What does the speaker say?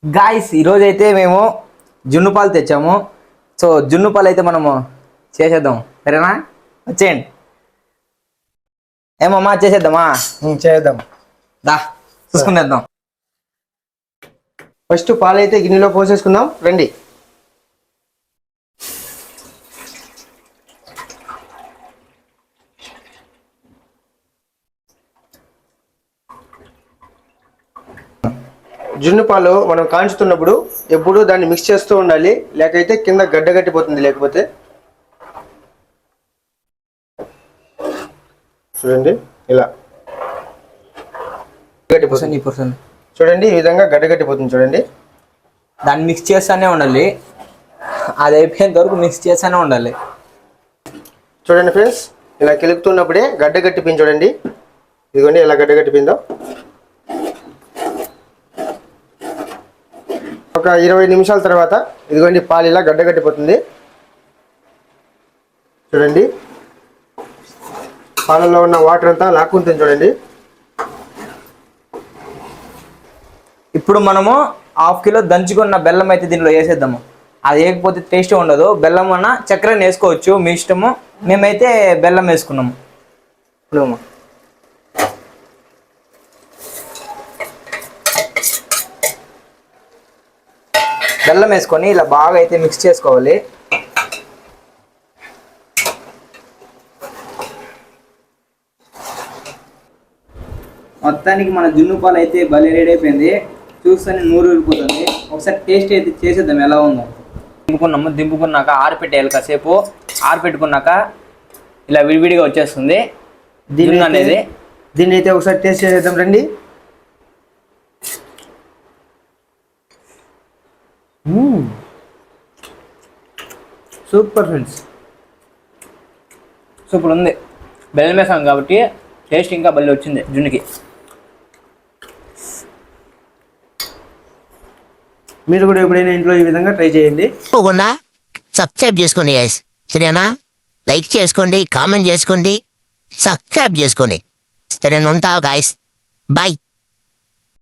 Guys ఈరోజు అయితే మేము జున్ను పాలు తెచ్చాము. సో జున్ను పాలు అయితే మనము చేసేద్దాం, సరేనా? వచ్చేయండి. ఏమమ్మా చేసేద్దామా? చేద్దాం. దా చూసుకునేద్దాం. ఫస్ట్ పాలు అయితే గిన్నెలో పోసేసుకుందాం రండి. జున్ను పాలు మనం కాంచుతున్నప్పుడు ఎప్పుడు దాన్ని మిక్స్ చేస్తూ ఉండాలి, లేకైతే కింద గడ్డ కట్టిపోతుంది. లేకపోతే చూడండి ఇలా గట్టిపోతుంది. చూడండి ఈ విధంగా గడ్డ కట్టిపోతుంది. చూడండి దాన్ని మిక్స్ చేస్తూనే ఉండాలి, అది అయిపోయేంత వరకు మిక్స్ చేస్తూనే ఉండాలి. చూడండి ఫ్రెండ్స్, ఇలా కిలుకుతున్నప్పుడే గడ్డ కట్టిపోయింది. చూడండి ఇదిగోండి ఎలా గడ్డ కట్టిపోయిందో. ఒక 20 నిమిషాల తర్వాత ఇదిగోండి పాలు ఇలా గడ్డ కట్టిపోతుంది. చూడండి పాలలో ఉన్న వాటర్ అంతా లాక్కుంటుంది. చూడండి ఇప్పుడు మనము 1/2 కిలో దంచుకున్న బెల్లం అయితే దీనిలో వేసేద్దాము. అది వేయకపోతే టేస్ట్ ఉండదు. బెల్లం అన్న చక్కెర వేసుకోవచ్చు, మీ ఇష్టము. మేమైతే బెల్లం వేసుకున్నాము. ఇప్పుడు బెల్లం వేసుకొని ఇలా బాగా అయితే మిక్స్ చేసుకోవాలి. మొత్తానికి మన జున్ను పాలు అయితే భలే రెడీ అయిపోయింది. చూస్తేనే నూరు ఊరిపోతుంది. ఒకసారి టేస్ట్ అయితే చేసేద్దాం ఎలా ఉందో. దింపుకున్నాక ఆరిపెట్టేయాలి. కాసేపు ఆరిపెట్టుకున్నాక ఇలా విడివిడిగా వచ్చేస్తుంది జున్ను అనేది. దీన్ని అయితే ఒకసారి టేస్ట్ చేసేద్దాం రండి. సూపర్ ఫ్రెండ్స్, సూపర్ ఉంది. బెల్లం వేసాం కాబట్టి టేస్ట్ ఇంకా భలే వచ్చింది జున్నుకి. మీరు కూడా ఎప్పుడైనా ఇంట్లో ఈ విధంగా ట్రై చేయండి. సబ్స్క్రైబ్ చేసుకోండి గైస్, సరేనా? లైక్ చేసుకోండి, కామెంట్ చేసుకోండి, సబ్స్క్రైబ్ చేసుకోండి. సరే ఉంటావు గైస్, బాయ్.